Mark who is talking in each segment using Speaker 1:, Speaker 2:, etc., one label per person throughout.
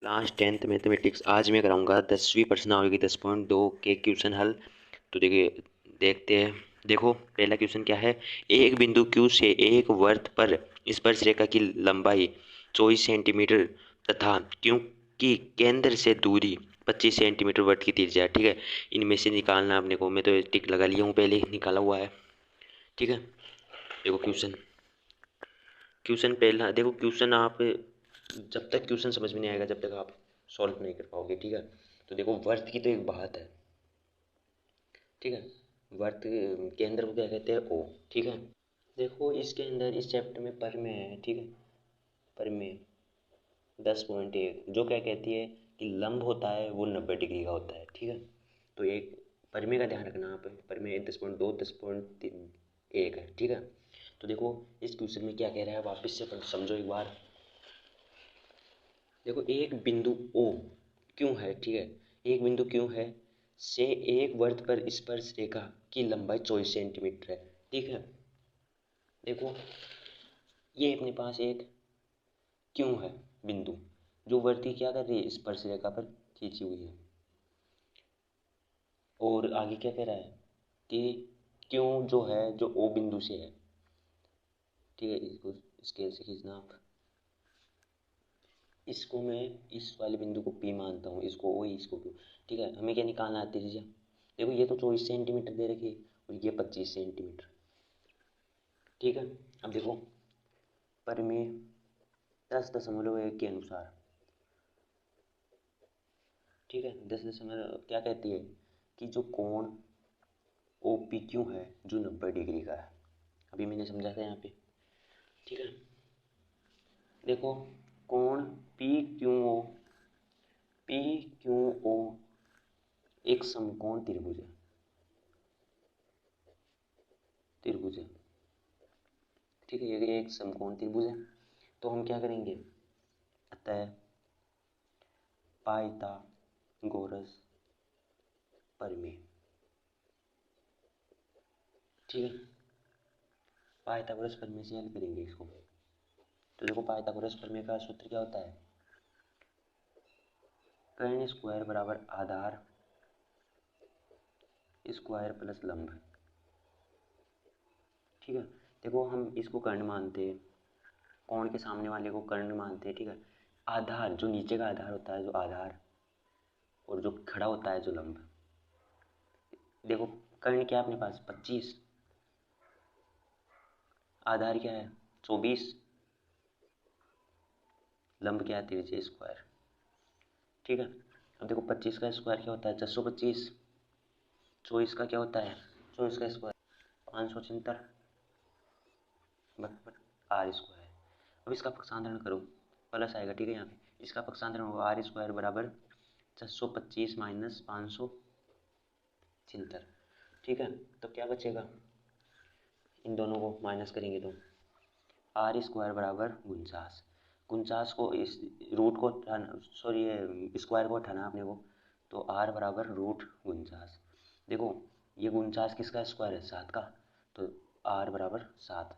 Speaker 1: Class 10th mathematics. आज मैं कराऊंगा 10वीं प्रश्नावली की 10.2 के क्वेश्चन हल। तो देखिए, देखते हैं। देखो, पहला क्वेश्चन क्या है। एक बिंदु Q से एक वृत्त पर स्पर्शरेखा की लंबाई 24 सेंटीमीटर तथा Q की केंद्र से दूरी 25 सेंटीमीटर वृत्त की त्रिज्या। ठीक है, इनमें से निकालना अपने को। मैं तो टिक लगा लिया हूँ, पहले ही निकाला हुआ है। ठीक है, देखो क्वेश्चन। क्वेश्चन पहला देखो। क्वेश्चन आप जब तक क्वेश्चन समझ में नहीं आएगा, जब तक आप सॉल्व नहीं कर पाओगे। ठीक है, तो देखो, वर्त की तो एक बात है। ठीक है, वर्त केंद्र को क्या कहते हैं, ओ। ठीक है, देखो इसके अंदर इस चैप्टर में पर में है। ठीक है, पर में 10.1 जो क्या कहती है कि लंब होता है वो 90 डिग्री का होता है। ठीक है, तो एक परिमेय का ध्यान रखना आप। परिमेय 10.2 10.1 है। ठीक है, तो देखो इस क्वेश्चन में क्या कह रहा है, वापस से समझो एक बार। देखो, एक बिंदु O क्यों है। ठीक है, एक बिंदु क्यों है से एक वृत्त पर स्पर्श रेखा की लंबाई 24 सेंटीमीटर है। ठीक है, देखो ये अपने पास एक क्यों है बिंदु, जो वृत्त की क्या कर रही है, स्पर्श रेखा पर खींची हुई है। और आगे क्या कह रहा है कि क्यों जो है जो O बिंदु से है। ठीक है, इसको स्केल से खींचना आप। इसको मैं इस वाले बिंदु को P मानता हूँ, इसको O, इसको Q। ठीक है, हमें क्या निकालना है, त्रिज्या। देखो, ये तो 24 सेंटीमीटर दे रखी है और ये 25 सेंटीमीटर। ठीक है, अब देखो परिमेय 10.1 के अनुसार। ठीक है, 10 क्या कहती है कि जो कोण OPQ है जो 90 डिग्री का है। अभी मैंने समझा था यहाँ पे। ठीक है, देखो कोण PQO, PQO एक समकोण त्रिभुज है। त्रिभुज है, ठीक है, ये एक समकोण त्रिभुज है। तो हम क्या करेंगे, अतः पाइथागोरस प्रमेय। ठीक है, पाइथागोरस प्रमेय से हल करेंगे इसको। तो देखो, पाइथागोरस प्रमेय का सूत्र क्या होता है, कर्ण स्क्वायर बराबर आधार स्क्वायर प्लस लंब। ठीक है, देखो हम इसको कर्ण मानते हैं, कोण के सामने वाले को कर्ण मानते हैं। ठीक है, आधार जो नीचे का आधार होता है, जो आधार, और जो खड़ा होता है जो लंब। देखो कर्ण क्या है अपने पास 25, आधार क्या है 24, लंब क्या है 3 स्क्वायर। ठीक है, अब देखो 25 का स्क्वायर क्या होता है 625, 24 का क्या होता है 24 का स्क्वायर 576 बराबर आर स्क्वायर। अब इसका पक्षांतरण करो, प्लस आएगा। ठीक है, यहाँ पे इसका पक्षांतरण होगा आर स्क्वायर बराबर 625 माइनस 576। ठीक है, तो क्या बचेगा, इन दोनों को माइनस करेंगे तो आर स्क्वायर बराबर 49। 49 को इस रूट को हटाना, सॉरी ये स्क्वायर को हटाना अपने को, तो आर बराबर रूट 49। देखो ये 49 किसका स्क्वायर है 7 का, तो आर बराबर 7।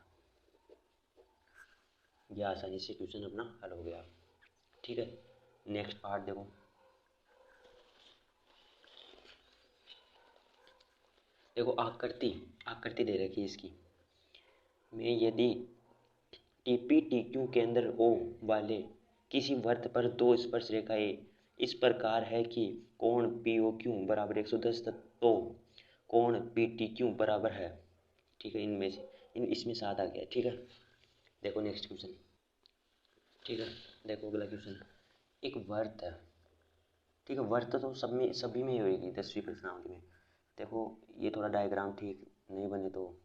Speaker 1: ये आसानी से क्वेश्चन अपना हल हो गया। ठीक है, नेक्स्ट पार्ट देखो। देखो आकृति, आकृति दे रखी है इसकी में, यदि टीपी टीक्यू केंद्र O वाले किसी वृत्त पर दो स्पर्श रेखाएं इस प्रकार है कि कोण POQ बराबर 110, तो कोण PTQ बराबर है। ठीक है, इनमें से इसमें 7 आ गया। ठीक है, देखो नेक्स्ट क्वेश्चन। ठीक है, देखो अगला क्वेश्चन। एक वृत्त है। ठीक है, वृत्त तो सब में सभी में ही होगी 10वीं प्रश्नावली में। देखो ये थोड़ा डायग्राम ठीक नहीं बने तो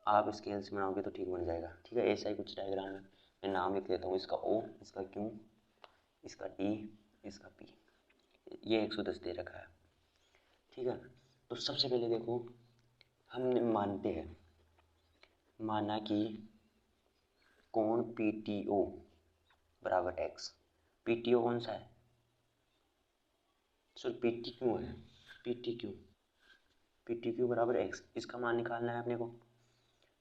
Speaker 1: आप स्केल से बनाओगे तो ठीक बन जाएगा। ठीक है, ऐसा ही कुछ डायग्राम है। मैं नाम लिख देता हूँ, इसका O, इसका Q, इसका T, इसका P। ये 110 दे रखा है। ठीक है, तो सबसे पहले देखो हमने मानते हैं, माना कि कोण PTO बराबर x। PTO कौन सा है, सॉरी PTQ है, PTQ, PTQ बराबर x, इसका मान निकालना है अपने को।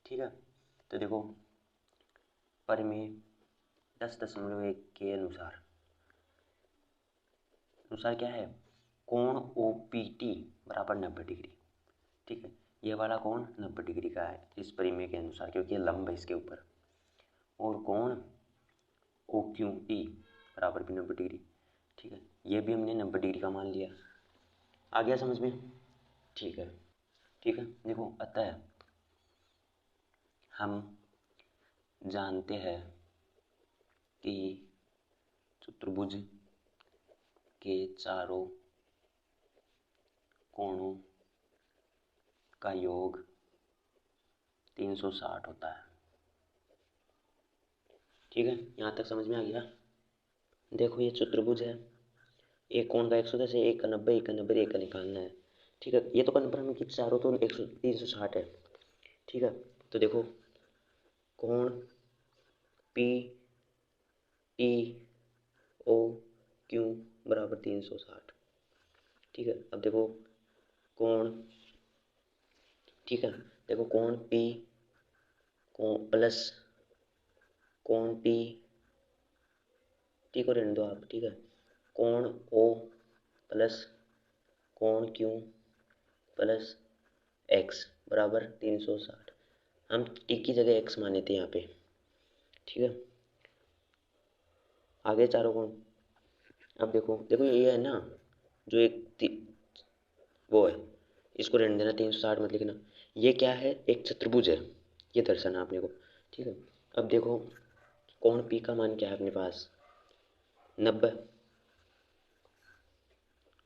Speaker 1: ठीक है, तो देखो परिमेय 10.1 के अनुसार। अनुसार क्या है, कोण ओ पी टी बराबर 90 डिग्री। ठीक है, ये वाला कोण 90 डिग्री का है इस परिमेय के अनुसार, क्योंकि ये लंब है इसके ऊपर। और कोण ओ क्यू टी बराबर भी 90 डिग्री। ठीक है, ये भी हमने 90 डिग्री का मान लिया। आ गया समझ में? ठीक है, ठीक है। देखो, अतः हम जानते हैं कि चतुर्भुज के चारों कोणों का योग 360 होता है। ठीक है, यहाँ तक समझ में आ गया? देखो, ये चतुर्भुज है, एक कोण का 110 है, एक का 90, एक का 90, एक का निकालना है। ठीक है, ये तो कन्फर्म है कि चारों तो 360 है। ठीक है, तो देखो, कोण पी टी ओ क्यू बराबर 360। ठीक है, अब देखो कोण, ठीक है, देखो कोण पी कोण प्लस कोण टी, टी को रहने दो आप। ठीक है, कोण ओ प्लस कोण क्यू प्लस एक्स बराबर 360। हम टी की जगह एक्स माने थे यहाँ पे। ठीक है, आगे चारों कोण। अब देखो, देखो ये है ना, जो वो है, इसको रहने देना, 360 मत लिखना। ये क्या है, एक चतुर्भुज है, ये दर्शाना अपने को। ठीक है, अब देखो कोण पी का मान क्या है अपने पास, 90।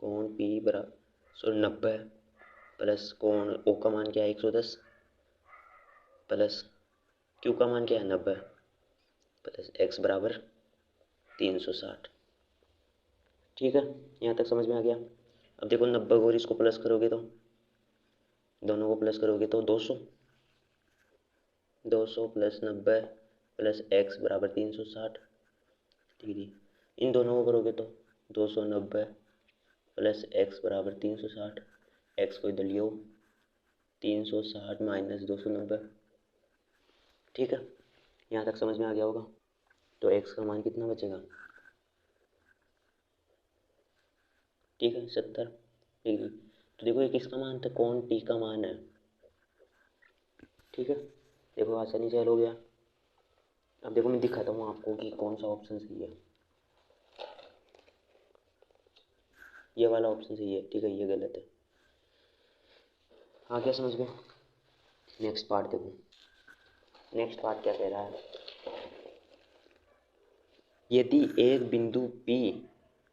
Speaker 1: कोण पी बराबर 90 प्लस कोण ओ का मान क्या है 110 प्लस क्यू का मान क्या है 90 प्लस एक्स बराबर 360। ठीक है, यहाँ तक समझ में आ गया? अब देखो 90 को और इसको प्लस करोगे तो, दोनों को प्लस करोगे तो 200, 200 प्लस 90 प्लस एक्स बराबर 360 डिग्री। इन दोनों को करोगे तो 290 प्लस एक्स बराबर 360, एक्स को इधर लियो, 360 माइनस 290। ठीक है, यहाँ तक समझ में आ गया होगा? तो एक्स का मान कितना बचेगा? ठीक है, 70 डिग्री। तो देखो, ये किसका मान था, कोण टी का मान है। ठीक है, देखो आसानी से हल हो गया। अब देखो, मैं दिखाता हूँ आपको कि कौन सा ऑप्शन सही है। ये वाला ऑप्शन सही है, ठीक है, ये गलत है। हाँ, क्या समझ गए? नेक्स्ट पार्ट देखो, नेक्स्ट पार्ट क्या कह रहा है। यदि एक बिंदु P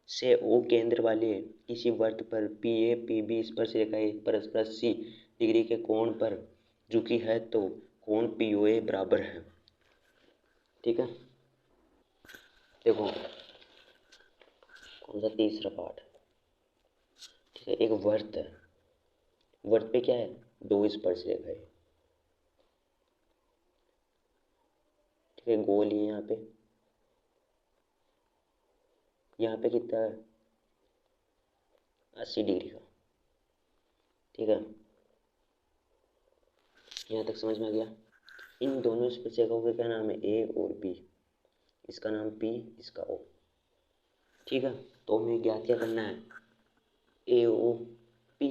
Speaker 1: से O केंद्र वाले किसी वृत्त पर PA PB स्पर्शरेखाएं परस्पर 80 डिग्री के कोण पर झुकी है तो कोण POA बराबर है। ठीक है, देखो कौन सा तीसरा पार्ट। ठीक है, एक वृत्त है, वृत्त पे क्या है, दो स्पर्शरेखाएं। ठीक है, गोल ही है यहाँ पे कितना है, 80 डिग्री का। ठीक है, यहाँ तक समझ में आ गया? इन दोनों स्पर्शरेखाओं का क्या नाम है, ए और बी। इसका नाम पी, इसका ओ। ठीक है, तो हमें ज्ञात क्या करना है, ए ओ पी,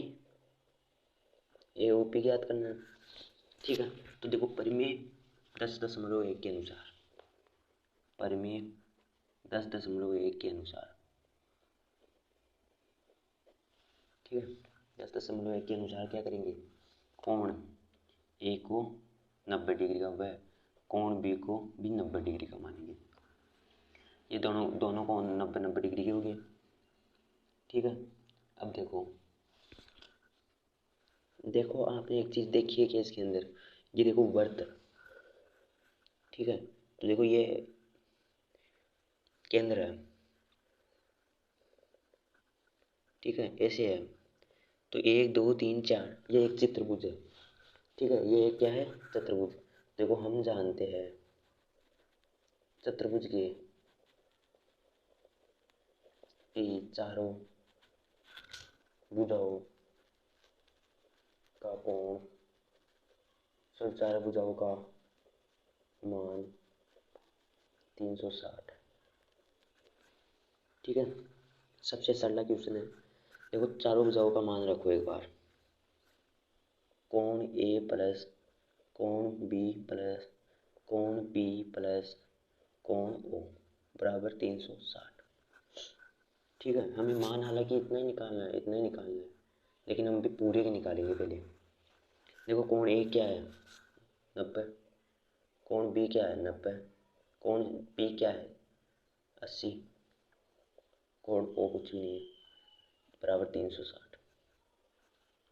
Speaker 1: ए ओ पी ज्ञात करना है। ठीक है, तो देखो परिमेय 10.1 के अनुसार, परिमेय 10.1 के अनुसार, ठीक है, 10.1 के अनुसार क्या करेंगे, कोण ए को 90 डिग्री का व कोण बी को भी 90 डिग्री का मानेंगे। ये दोनों दोनों कोण 90 डिग्री के हो गए। ठीक है, अब देखो, देखो आपने एक चीज़ देखी है कि इसके अंदर, ये देखो वर्त। ठीक है, तो देखो ये केंद्र है। ठीक है, ऐसे है, तो 1 2 3 4 ये एक चतुर्भुज है। ठीक है, ये एक क्या है, चतुर्भुज। देखो हम जानते हैं चतुर्भुज की चारों भुजाओं का कोण, सर चारों भुजाओं का मान 360। ठीक है, सबसे सरला क्वेश्चन है। देखो चारों भुजाओं का मान रखो एक बार। कोण ए प्लस कोण बी प्लस कोण बी प्लस कोण ओ बराबर 360। ठीक है, हमें मान हालांकि इतना ही निकालना है, इतना ही निकालना है, लेकिन हम भी पूरे के निकालेंगे पहले। देखो कोण ए क्या है 90, कोण बी क्या है 90, कोण बी क्या है 80, कोण ओ कुछ भी नहीं है बराबर 360।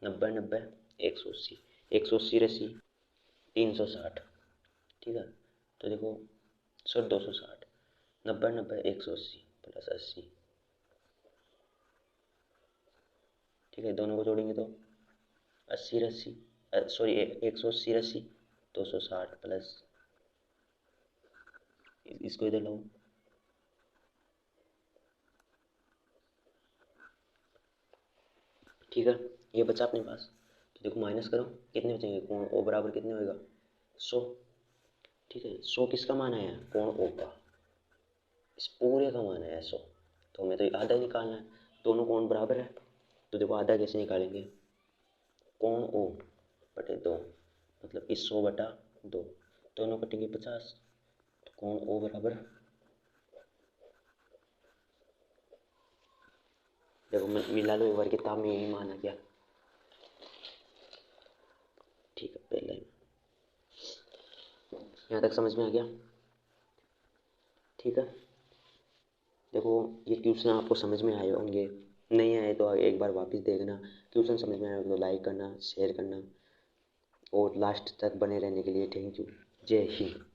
Speaker 1: 90 90 180, 180 रसी 360। ठीक है, तो देखो सर 260, 90 90 180 प्लस 80। ठीक है, दोनों को जोड़ेंगे तो 80 रसी सॉरी 180 रसी 260 प्लस इसको इधर लाओ। ठीक है, ये बचा अपने पास। तो देखो माइनस करो, कितने बचेंगे, कोण ओ बराबर कितने होएगा 100। ठीक है, 100 किसका मान आया कोण ओ का, इस पूरे का मान आया 100। तो हमें तो आधा ही निकालना है, दोनों कोण बराबर है। तो देखो आधा कैसे निकालेंगे, कोण ओ बटे 2 मतलब कि 100 बटा 2, दोनों कटेंगे 50। तो कोण ओ बराबर, देखो मिला लो एक बार किताब में यही माना क्या। ठीक है, पहले यहाँ तक समझ में आ गया। ठीक है, देखो ये क्वेश्चन आपको समझ में आए होंगे, नहीं आए तो एक बार वापस देखना। क्वेश्चन समझ में आए तो लाइक करना, शेयर करना और लास्ट तक बने रहने के लिए थैंक यू। जय हिंद।